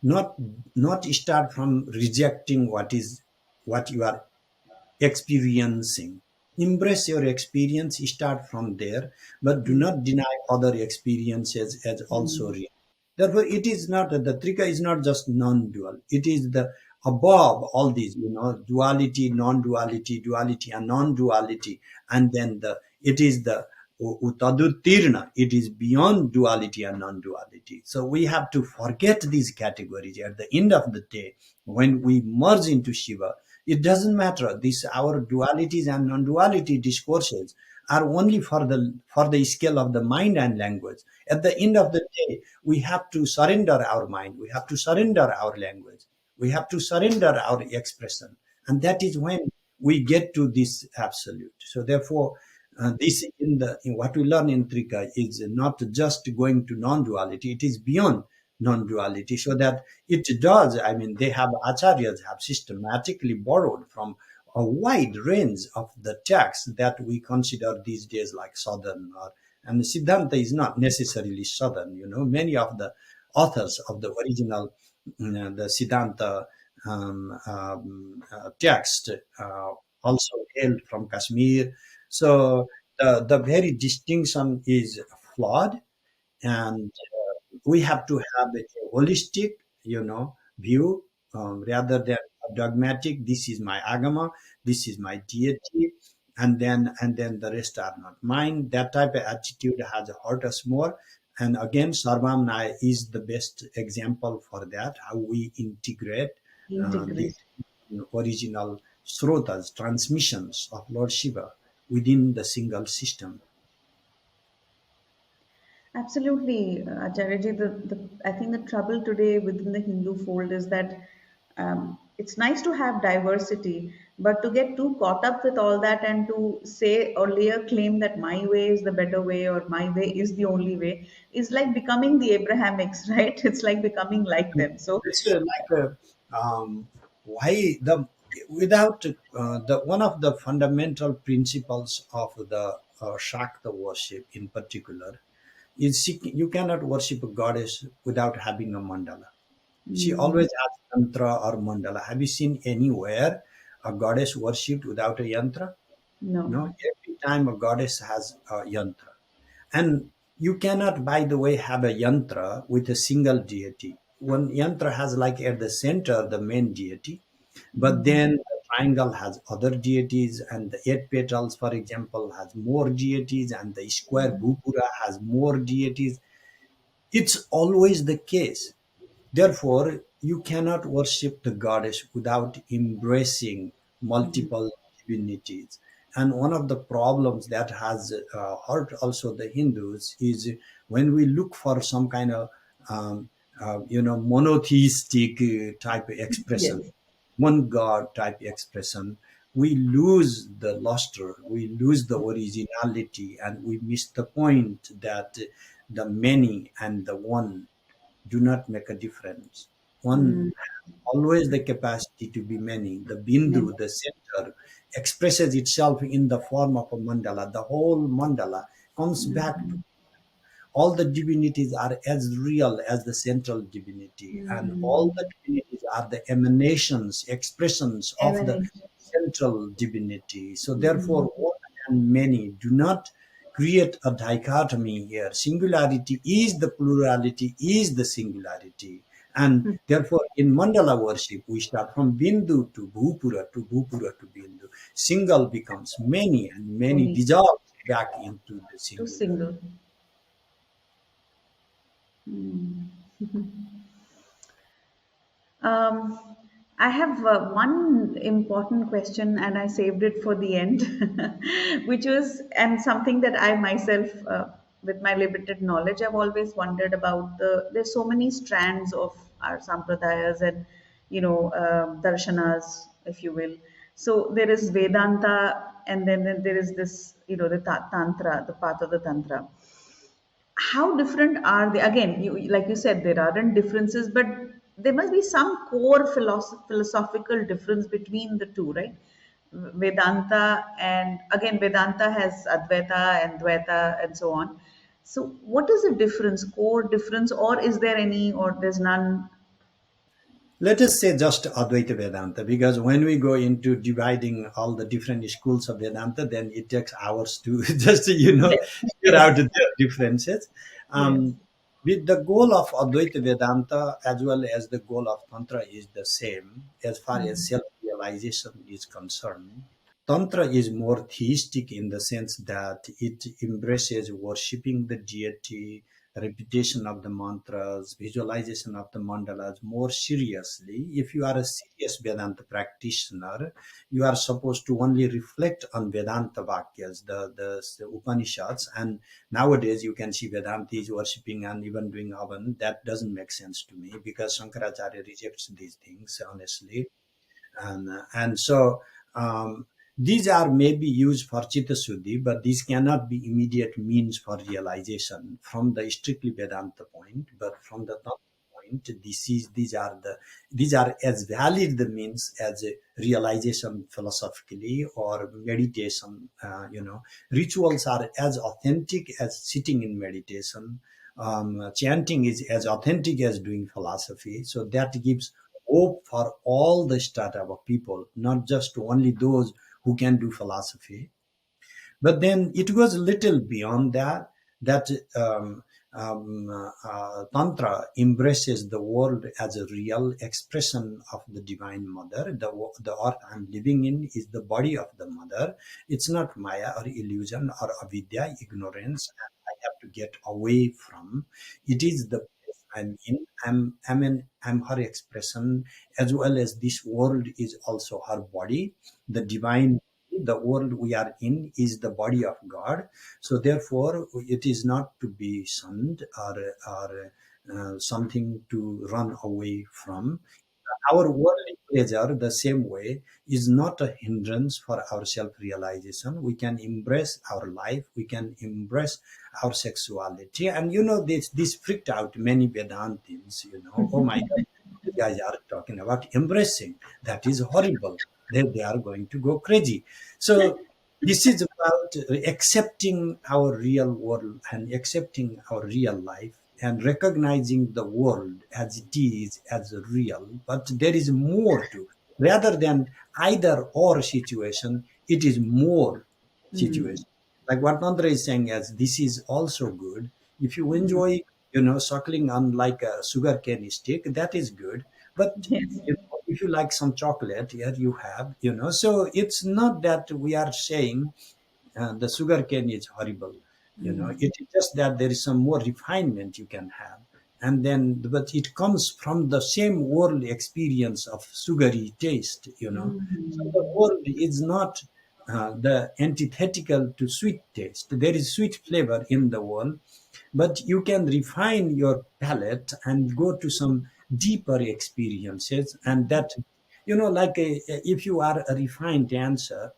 not not start from rejecting what you are experiencing. Embrace your experience, start from there, but do not deny other experiences as also real. Therefore, it is not, the trika is not just non-dual. It is the above all these, duality, non-duality, duality and non-duality. And then it is the utadutirna. It is beyond duality and non-duality. So we have to forget these categories at the end of the day. When we merge into Shiva, it doesn't matter. This our dualities and non-duality discourses are only for the scale of the mind and language. At the end of the day, we have to surrender our mind. We have to surrender our language. We have to surrender our expression, and that is when we get to this absolute. So therefore, this in what we learn in Trika is not just going to non-duality; it is beyond non-duality, so that it does. I mean, they have acharyas have systematically borrowed from a wide range of the texts that we consider these days like southern, and Siddhanta is not necessarily southern. Many of the authors of the original, the Siddhanta text also hailed from Kashmir. So the very distinction is flawed, and we have to have a holistic, view, rather than a dogmatic. This is my agama, this is my deity, and then the rest are not mine. That type of attitude has hurt us more. And again, Sarvamnaya is the best example for that. How we integrate Integrate. these original srotas, transmissions of Lord Shiva within the single system. Absolutely, Acharyaji. I think the trouble today within the Hindu fold is that it's nice to have diversity, but to get too caught up with all that and to say or lay a claim that my way is the better way or my way is the only way is like becoming the Abrahamics, right? It's like becoming like them. So, It's like why the without the one of the fundamental principles of the Shakta worship in particular is you cannot worship a goddess without having a mandala. She always has yantra or mandala. Have you seen anywhere a goddess worshipped without a yantra? no. No. Every time a goddess has a yantra. And you cannot, by the way, have a yantra with a single deity. One yantra has like at the center the main deity, but then the triangle has other deities, and the eight petals, for example, has more deities, and the square gopura has more deities. It's always the case. Therefore, you cannot worship the goddess without embracing multiple divinities. And one of the problems that has hurt also the Hindus is when we look for some kind of monotheistic type of expression, Yes. one God type expression, we lose the luster, we lose the originality, and we miss the point that the many and the one do not make a difference. One has always the capacity to be many. The Many. bindu, the center, expresses itself in the form of a mandala. The whole mandala comes back to all the divinities are as real as the central divinity, and all the Mm. divinities are the emanations, expressions of the Emanation. central divinity. So therefore, Mm. one and many do not create a dichotomy here. Singularity is the plurality, is the singularity. And therefore, in mandala worship, we start from Bindu to Bhupura to Bhupura to Bindu. Single becomes many, and many Many. dissolves back into the Too singular. single. Mm. Um, I have one important question, and I saved it for the end, which was, and something that I myself, with my limited knowledge, I've always wondered about there's so many strands of our sampradayas and, darshanas, if you will. So there is Vedanta, and then there is this, the Tantra, the path of the Tantra. How different are they? Again, like you said, there aren't differences, but there must be some core philosophical difference between the two, right? Vedanta, and again, Vedanta has Advaita and Dvaita and so on. So what is the difference, core difference, or is there any, or there's none? Let us say just Advaita Vedanta, because when we go into dividing all the different schools of Vedanta, then it takes hours to just, Yes, figure out yes, their differences. yes. Um, with the goal of Advaita Vedanta as well as the goal of Tantra is the same as far as Mm, self realization is concerned. Tantra is more theistic in the sense that it embraces worshipping the deity, repetition of the mantras, visualization of the mandalas more seriously. If you are a serious Vedanta practitioner, you are supposed to only reflect on Vedanta Vakyas, the Upanishads. And nowadays you can see Vedantis worshipping and even doing Havan. That doesn't make sense to me because Shankaracharya rejects these things, honestly. And so um, these are maybe used for chitta suddhi, but these cannot be immediate means for realization from the strictly Vedanta point. But from the Tantra point, these are as valid the means as a realization philosophically or meditation. Rituals are as authentic as sitting in meditation. Chanting is as authentic as doing philosophy. So that gives hope for all the startup of people, not just only those who can do philosophy. But then it goes a little beyond that. That Tantra embraces the world as a real expression of the Divine Mother. The earth I'm living in is the body of the Mother. It's not Maya or illusion or avidya, ignorance, and I have to get away from. It is the place I'm in. I'm her expression, as well as this world is also her body. The divine, the world we are in is the body of God. So therefore, it is not to be shunned or something to run away from. Our worldly pleasure, the same way, is not a hindrance for our self-realization. We can embrace our life. We can embrace our sexuality. And this freaked out many Vedantins. Oh my God, these guys are talking about embracing. That is horrible. They are going to go crazy. So this is about accepting our real world and accepting our real life and recognizing the world as it is, as real. But there is more to, rather than either or situation, it is more mm, situation. Like what Nandra is saying, as this is also good. If you mm. enjoy, suckling on like a sugar cane stick, that is good. But Yes. if you like some chocolate, here you have, so it's not that we are saying the sugar cane is horrible. It is just that there is some more refinement you can have. And then, but it comes from the same world experience of sugary taste. So the Mm. world is not the antithetical to sweet taste. There is sweet flavor in the world, but you can refine your palate and go to some deeper experiences. And that, like if you are a refined dancer,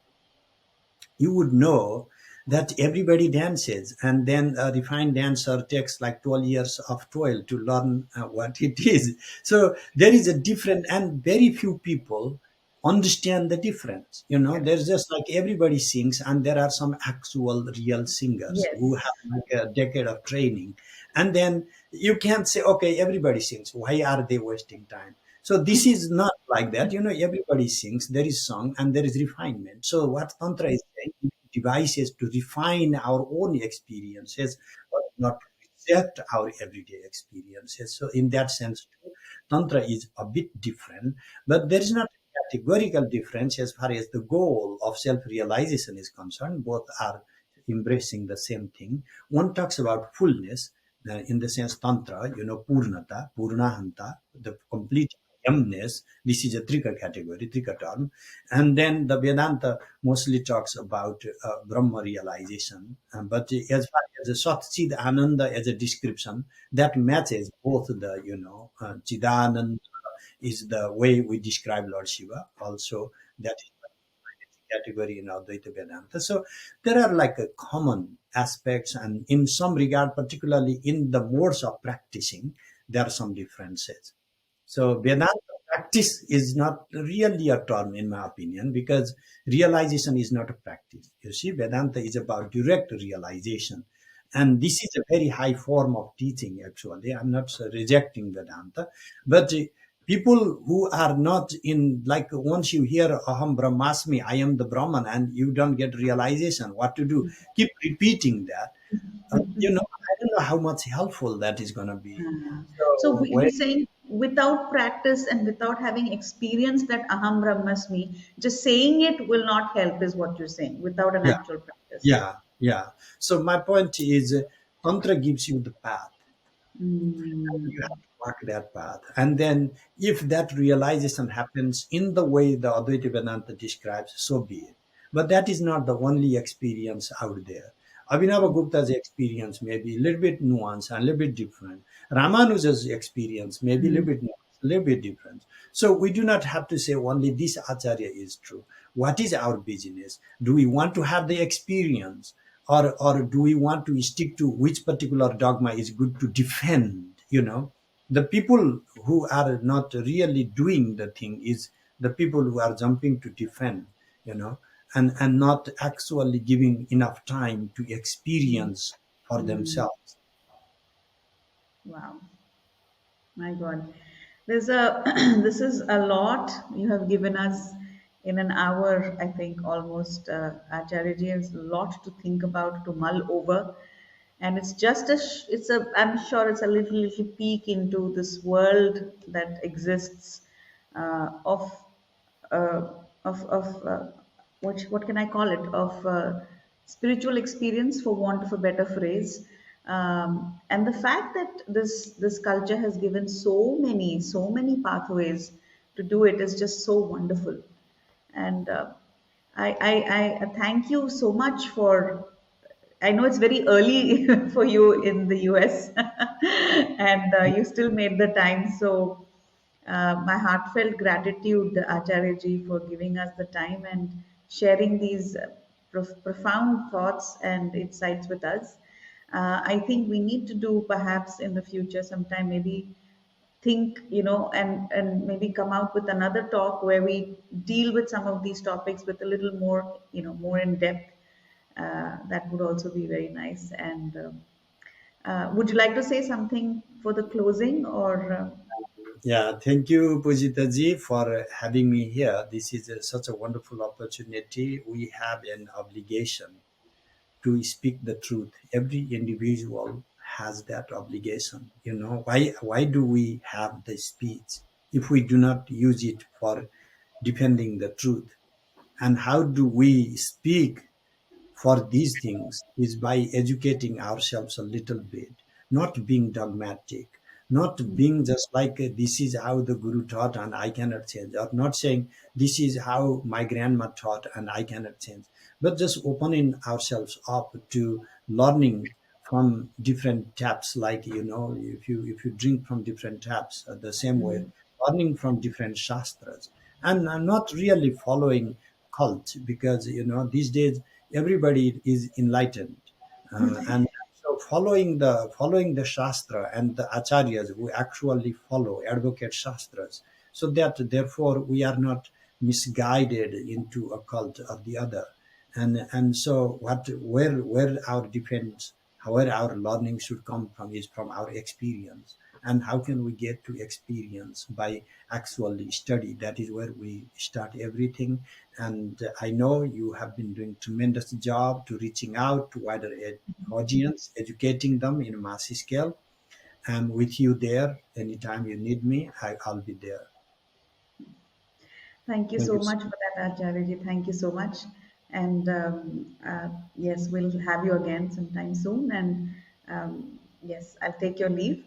you would know that everybody dances, and then a refined dancer takes like 12 years of toil to learn what it is. So there is a different, and very few people understand the difference. You know, Correct. there's just like everybody sings, and there are some actual real singers who Yes. have like a decade of training. And then you can't say, okay, everybody sings. Why are they wasting time? So this is not like that. You know, everybody sings. There is song and there is refinement. So what Tantra is saying, devices to refine our own experiences, but not reject our everyday experiences. So in that sense, too, Tantra is a bit different, but there is not a categorical difference as far as the goal of self-realization is concerned. Both are embracing the same thing. One talks about fullness, in the sense Tantra, you know, Purnata, Purnahanta, the complete yumness. This is a Trika category, Trika term. And then the Vedanta mostly talks about Brahma realization. But as far as the Sat Chid Ananda as a description, that matches both the, you know, Chidananda is the way we describe Lord Shiva. Also, that is category in Advaita Vedanta. So there are like a common aspects, and in some regard, particularly in the modes of practicing, there are some differences. So Vedanta practice is not really a term in my opinion, because realization is not a practice. You see, Vedanta is about direct realization. And this is a very high form of teaching, actually. I'm not rejecting Vedanta, but people who are not in, like, once you hear Aham Brahmasmi, I am the Brahman, and you don't get realization, what to do? Keep repeating that. You know, I don't know how much helpful that is going to be. So So, you're saying without practice and without having experienced that Aham Brahmasmi, just saying it will not help, is what you're saying, without an yeah, actual practice. yeah. So my point is, Tantra gives you the path. You have Mm. to walk that path. And then if that realization happens in the way the Advaita Vedanta describes, so be it. But that is not the only experience out there. Abhinava Gupta's experience may be a little bit nuanced and a little bit different. Ramanuja's experience may be a little bit nuanced, a little bit different. So we do not have to say only this Acharya is true. What is our business? Do we want to have the experience? Or do we want to stick to which particular dogma is good to defend? You know, the people who are not really doing the thing is the people who are jumping to defend, you know, and not actually giving enough time to experience for Mm. themselves. Wow. My God, there's a this is a lot you have given us in an hour. I think almost, Acharya ji, has a lot to think about, to mull over, and it's just it's a, I'm sure it's a little peek into this world that exists, of uh, what can I call it, of spiritual experience, for want of a better phrase. And the fact that this culture has given so many pathways to do it is just so wonderful. And I thank you so much for. I know it's very early for you in the US, and you still made the time. So, my heartfelt gratitude, Acharya ji, for giving us the time and sharing these profound thoughts and insights with us. I think we need to do, perhaps in the future sometime, maybe think, and maybe come out with another talk where we deal with some of these topics with a little more, more in depth. That would also be very nice. And would you like to say something for the closing, or Yeah, thank you, Pujita ji, for having me here. This is such a wonderful opportunity. We have an obligation to speak the truth. Every individual has that obligation. You know, why do we have the speech if we do not use it for defending the truth? And how do we speak for these things is by educating ourselves a little bit, not being dogmatic, not being just like, this is how the Guru taught and I cannot change, or not saying this is how my grandma taught and I cannot change, but just opening ourselves up to learning from different taps. Like, you know, if you drink from different taps, the same way, learning from different shastras, and not really following cult, because you know these days everybody is enlightened, and so following the shastra and the acharyas who actually follow advocate shastras, so that therefore we are not misguided into a cult or the other. And so where our defense, where our learning should come from is from our experience. And how can we get to experience? By actually study. That is where we start everything. And I know you have been doing tremendous job to reaching out to wider audience, educating them in a mass scale. I'm with you there. Anytime you need me, I'll be there. Thank you Thank so you so much for that, Acharya. Thank you so much. And yes, we'll have you again sometime soon. And yes, I'll take your leave.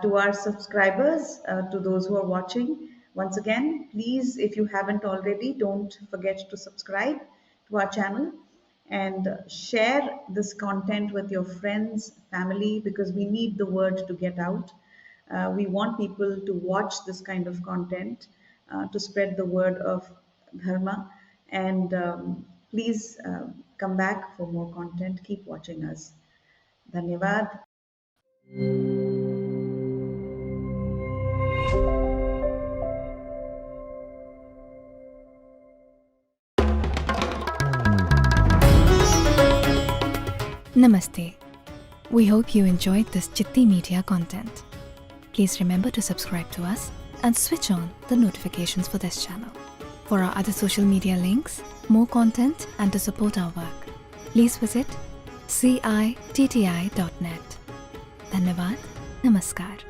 To our subscribers, to those who are watching, once again, please, if you haven't already, don't forget to subscribe to our channel and share this content with your friends, family, because we need the word to get out. We want people to watch this kind of content to spread the word of Dharma. And please come back for more content. Keep watching us. Dhanyavad. Namaste. We hope you enjoyed this Chitti Media content. Please remember to subscribe to us and switch on the notifications for this channel. For our other social media links, more content, and to support our work, please visit citti.net. Dhanyavad. Namaskar.